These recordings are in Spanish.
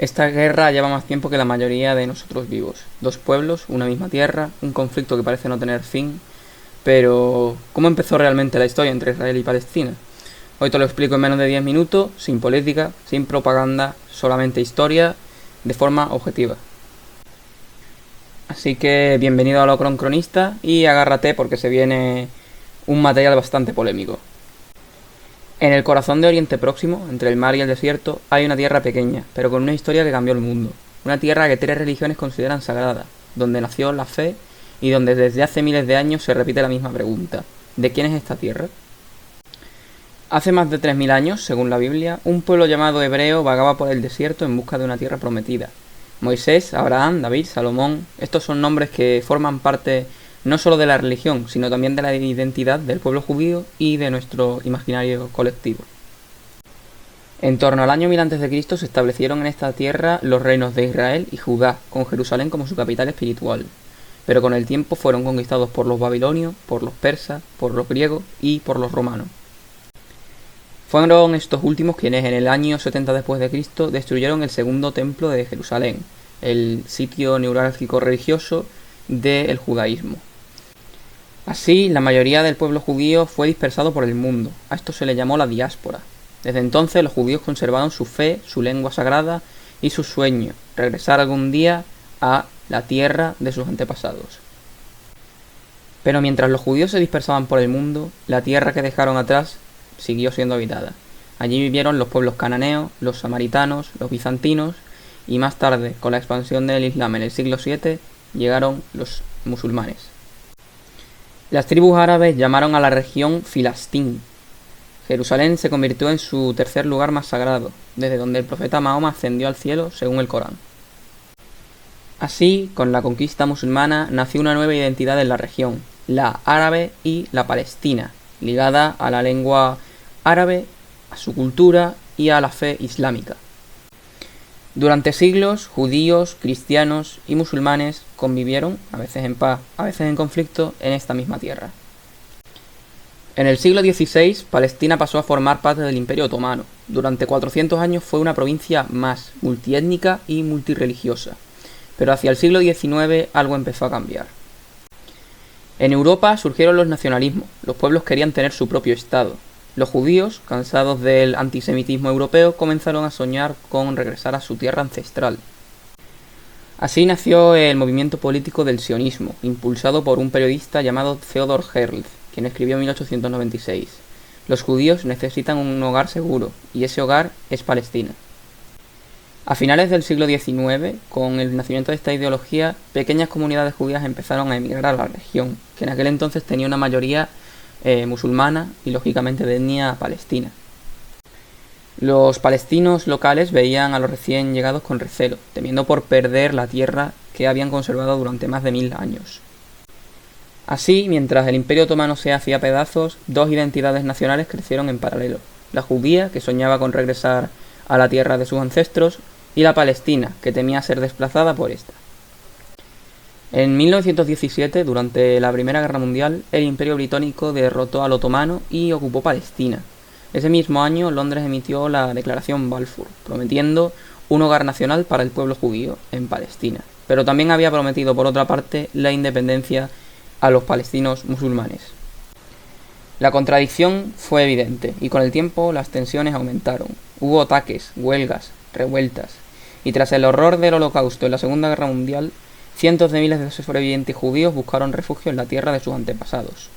Esta guerra lleva más tiempo que la mayoría de nosotros vivos. Dos pueblos, una misma tierra, un conflicto que parece no tener fin. Pero, ¿cómo empezó realmente la historia entre Israel y Palestina? Hoy te lo explico en menos de 10 minutos, sin política, sin propaganda, solamente historia, de forma objetiva. Así que bienvenido a Locron Cronista y agárrate porque se viene un material bastante polémico. En el corazón de Oriente Próximo, entre el mar y el desierto, hay una tierra pequeña, pero con una historia que cambió el mundo. Una tierra que 3 religiones consideran sagrada, donde nació la fe y donde desde hace miles de años se repite la misma pregunta: ¿de quién es esta tierra? Hace más de 3000 años, según la Biblia, un pueblo llamado hebreo vagaba por el desierto en busca de una tierra prometida. Moisés, Abraham, David, Salomón, estos son nombres que forman parte no solo de la religión, sino también de la identidad del pueblo judío y de nuestro imaginario colectivo. En torno al año 1000 a.C. se establecieron en esta tierra los reinos de Israel y Judá, con Jerusalén como su capital espiritual. Pero con el tiempo fueron conquistados por los babilonios, por los persas, por los griegos y por los romanos. Fueron estos últimos quienes en el año 70 después de Cristo destruyeron el segundo templo de Jerusalén, el sitio neurálgico religioso del judaísmo. Así, la mayoría del pueblo judío fue dispersado por el mundo. A esto se le llamó la diáspora. Desde entonces los judíos conservaron su fe, su lengua sagrada y su sueño: regresar algún día a la tierra de sus antepasados. Pero mientras los judíos se dispersaban por el mundo, la tierra que dejaron atrás siguió siendo habitada. Allí vivieron los pueblos cananeos, los samaritanos, los bizantinos y más tarde, con la expansión del Islam en el siglo VII, llegaron los musulmanes. Las tribus árabes llamaron a la región Filastín. Jerusalén se convirtió en su tercer lugar más sagrado, desde donde el profeta Mahoma ascendió al cielo según el Corán. Así, con la conquista musulmana, nació una nueva identidad en la región, la árabe y la palestina, ligada a la lengua árabe, a su cultura y a la fe islámica. Durante siglos, judíos, cristianos y musulmanes convivieron, a veces en paz, a veces en conflicto, en esta misma tierra. En el siglo XVI, Palestina pasó a formar parte del Imperio Otomano. Durante 400 años fue una provincia más multiétnica y multirreligiosa. Pero hacia el siglo XIX algo empezó a cambiar. En Europa surgieron los nacionalismos. Los pueblos querían tener su propio Estado. Los judíos, cansados del antisemitismo europeo, comenzaron a soñar con regresar a su tierra ancestral. Así nació el movimiento político del sionismo, impulsado por un periodista llamado Theodor Herzl, quien escribió en 1896: los judíos necesitan un hogar seguro, y ese hogar es Palestina. A finales del siglo XIX, con el nacimiento de esta ideología, pequeñas comunidades judías empezaron a emigrar a la región, que en aquel entonces tenía una mayoría musulmana y lógicamente de etnia palestina. Los palestinos locales veían a los recién llegados con recelo, temiendo por perder la tierra que habían conservado durante más de 1000 años. Así, mientras el Imperio Otomano se hacía pedazos, dos identidades nacionales crecieron en paralelo: la judía, que soñaba con regresar a la tierra de sus ancestros, y la palestina, que temía ser desplazada por esta. En 1917, durante la Primera Guerra Mundial, el Imperio Británico derrotó al otomano y ocupó Palestina. Ese mismo año, Londres emitió la Declaración Balfour, prometiendo un hogar nacional para el pueblo judío en Palestina, pero también había prometido, por otra parte, la independencia a los palestinos musulmanes. La contradicción fue evidente, y con el tiempo las tensiones aumentaron. Hubo ataques, huelgas, revueltas, y tras el horror del Holocausto en la Segunda Guerra Mundial, cientos de miles de sobrevivientes judíos buscaron refugio en la tierra de sus antepasados.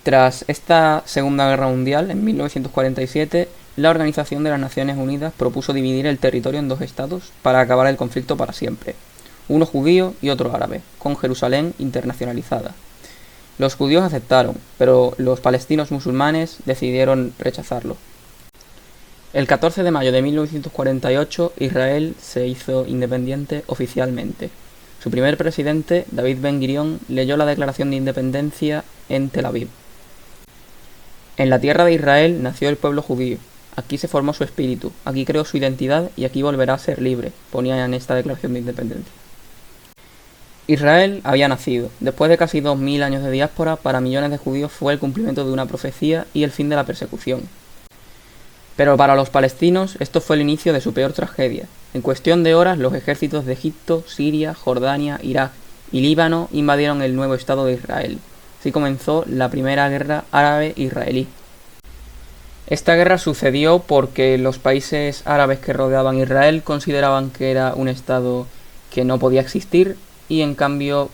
Tras esta Segunda Guerra Mundial, en 1947, la Organización de las Naciones Unidas propuso dividir el territorio en 2 estados para acabar el conflicto para siempre: uno judío y otro árabe, con Jerusalén internacionalizada. Los judíos aceptaron, pero los palestinos musulmanes decidieron rechazarlo. El 14 de mayo de 1948, Israel se hizo independiente oficialmente. Su primer presidente, David Ben-Gurión, leyó la Declaración de Independencia en Tel Aviv. En la tierra de Israel nació el pueblo judío. Aquí se formó su espíritu, aquí creó su identidad y aquí volverá a ser libre, ponía en esta Declaración de Independencia. Israel había nacido. Después de casi 2000 años de diáspora, para millones de judíos fue el cumplimiento de una profecía y el fin de la persecución. Pero para los palestinos esto fue el inicio de su peor tragedia. En cuestión de horas, los ejércitos de Egipto, Siria, Jordania, Irak y Líbano invadieron el nuevo Estado de Israel. Así comenzó la primera guerra árabe-israelí. Esta guerra sucedió porque los países árabes que rodeaban Israel consideraban que era un Estado que no podía existir y en cambio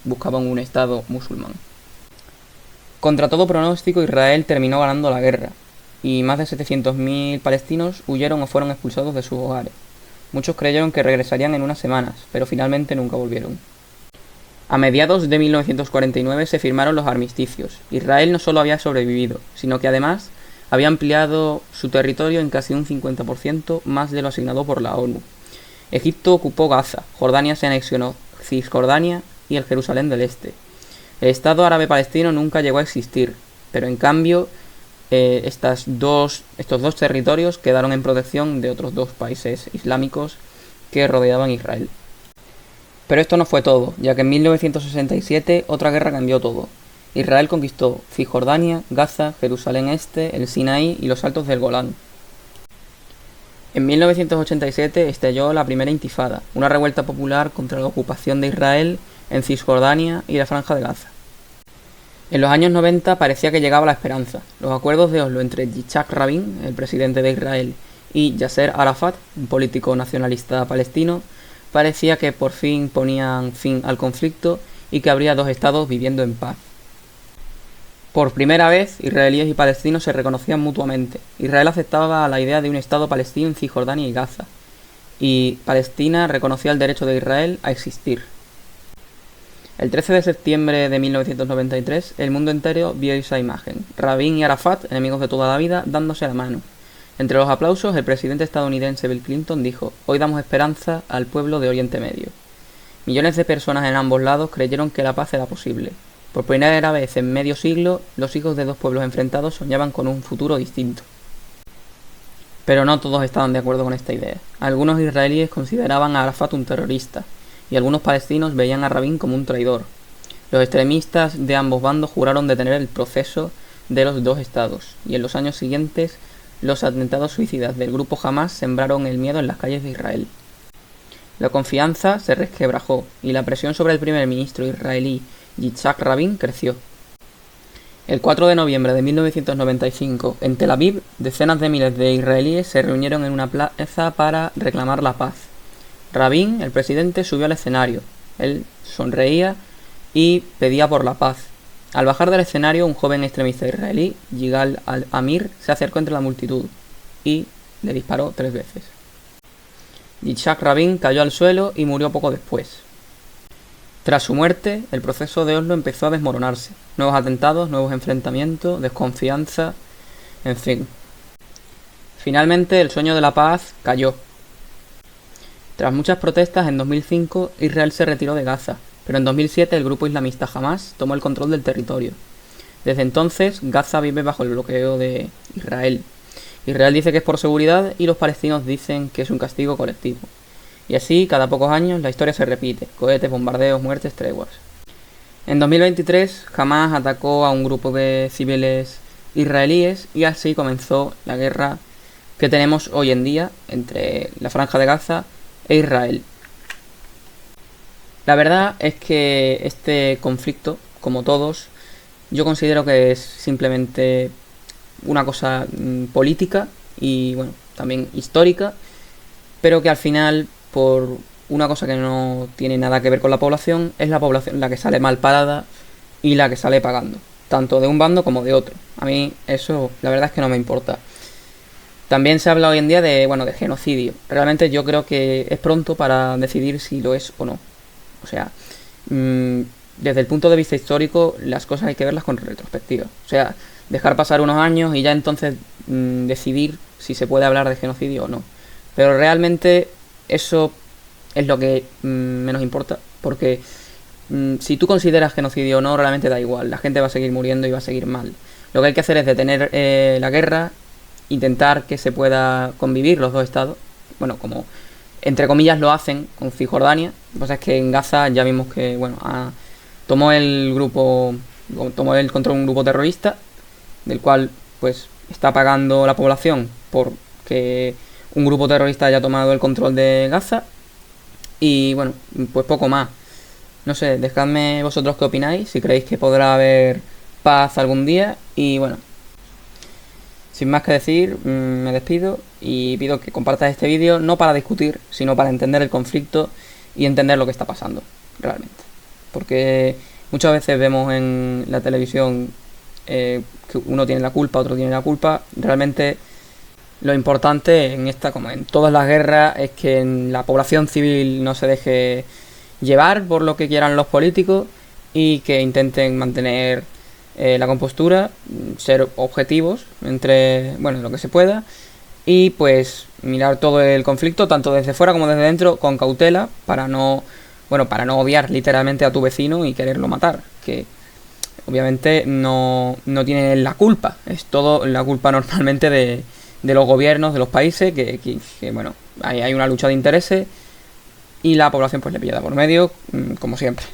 buscaban un Estado musulmán. Contra todo pronóstico, Israel terminó ganando la guerra y más de 700.000 palestinos huyeron o fueron expulsados de sus hogares. Muchos creyeron que regresarían en unas semanas, pero finalmente nunca volvieron. A mediados de 1949 se firmaron los armisticios. Israel no solo había sobrevivido, sino que además había ampliado su territorio en casi un 50% más de lo asignado por la ONU. Egipto ocupó Gaza, Jordania se anexionó Cisjordania y el Jerusalén del Este. El Estado árabe palestino nunca llegó a existir, pero en cambio estos dos territorios quedaron en protección de otros dos países islámicos que rodeaban Israel. Pero esto no fue todo, ya que en 1967 otra guerra cambió todo. Israel conquistó Cisjordania, Gaza, Jerusalén Este, el Sinaí y los Altos del Golán. En 1987 estalló la primera Intifada, una revuelta popular contra la ocupación de Israel en Cisjordania y la Franja de Gaza. En los años 90 parecía que llegaba la esperanza. Los acuerdos de Oslo entre Yitzhak Rabin, el presidente de Israel, y Yasser Arafat, un político nacionalista palestino, parecía que por fin ponían fin al conflicto y que habría dos estados viviendo en paz. Por primera vez, israelíes y palestinos se reconocían mutuamente. Israel aceptaba la idea de un Estado palestino en Cisjordania y Gaza, y Palestina reconocía el derecho de Israel a existir. El 13 de septiembre de 1993, el mundo entero vio esa imagen. Rabin y Arafat, enemigos de toda la vida, dándose la mano. Entre los aplausos, el presidente estadounidense Bill Clinton dijo: «Hoy damos esperanza al pueblo de Oriente Medio». Millones de personas en ambos lados creyeron que la paz era posible. Por primera vez en medio siglo, los hijos de dos pueblos enfrentados soñaban con un futuro distinto. Pero no todos estaban de acuerdo con esta idea. Algunos israelíes consideraban a Arafat un terrorista, y algunos palestinos veían a Rabin como un traidor. Los extremistas de ambos bandos juraron detener el proceso de los dos estados, y en los años siguientes, los atentados suicidas del grupo Hamás sembraron el miedo en las calles de Israel. La confianza se resquebrajó, y la presión sobre el primer ministro israelí Yitzhak Rabin creció. El 4 de noviembre de 1995, en Tel Aviv, decenas de miles de israelíes se reunieron en una plaza para reclamar la paz. Rabin, el presidente, subió al escenario. Él sonreía y pedía por la paz. Al bajar del escenario, un joven extremista israelí, Yigal al-Amir, se acercó entre la multitud y le disparó 3 veces. Yitzhak Rabin cayó al suelo y murió poco después. Tras su muerte, el proceso de Oslo empezó a desmoronarse. Nuevos atentados, nuevos enfrentamientos, desconfianza, en fin. Finalmente, el sueño de la paz cayó. Tras muchas protestas, en 2005 Israel se retiró de Gaza, pero en 2007 el grupo islamista Hamás tomó el control del territorio. Desde entonces, Gaza vive bajo el bloqueo de Israel. Israel dice que es por seguridad y los palestinos dicen que es un castigo colectivo. Y así, cada pocos años, la historia se repite: cohetes, bombardeos, muertes, treguas. En 2023, Hamás atacó a un grupo de civiles israelíes y así comenzó la guerra que tenemos hoy en día entre la Franja de Gaza e Israel. La verdad es que este conflicto, como todos, yo considero que es simplemente una cosa política y bueno, también histórica, pero que al final, por una cosa que no tiene nada que ver con la población, es la población la que sale mal parada y la que sale pagando, tanto de un bando como de otro. A mí eso, la verdad es que no me importa. También se habla hoy en día de genocidio. Realmente yo creo que es pronto para decidir si lo es o no. O sea, desde el punto de vista histórico, las cosas hay que verlas con retrospectiva. O sea, dejar pasar unos años y ya entonces decidir si se puede hablar de genocidio o no. Pero realmente eso es lo que menos importa, porque si tú consideras genocidio o no, realmente da igual. La gente va a seguir muriendo y va a seguir mal. Lo que hay que hacer es detener la guerra, intentar que se pueda convivir los dos estados, bueno, como entre comillas lo hacen con Cisjordania. Lo que pasa es que en Gaza ya vimos que, bueno, tomó el control un grupo terrorista, del cual, pues, está pagando la población porque un grupo terrorista haya tomado el control de Gaza. Y bueno, pues poco más. No sé, dejadme vosotros qué opináis, si creéis que podrá haber paz algún día. Y bueno, sin más que decir, me despido y pido que compartas este vídeo no para discutir, sino para entender el conflicto y entender lo que está pasando realmente. Porque muchas veces vemos en la televisión que uno tiene la culpa, otro tiene la culpa. Realmente lo importante en esta, como en todas las guerras, es que la población civil no se deje llevar por lo que quieran los políticos y que intenten mantener la compostura, ser objetivos entre, bueno, lo que se pueda, y pues mirar todo el conflicto tanto desde fuera como desde dentro con cautela para no, bueno, para no odiar literalmente a tu vecino y quererlo matar, que obviamente no tiene la culpa, es todo la culpa normalmente de los gobiernos, de los países, que bueno, hay una lucha de intereses y la población pues le pilla de por medio, como siempre.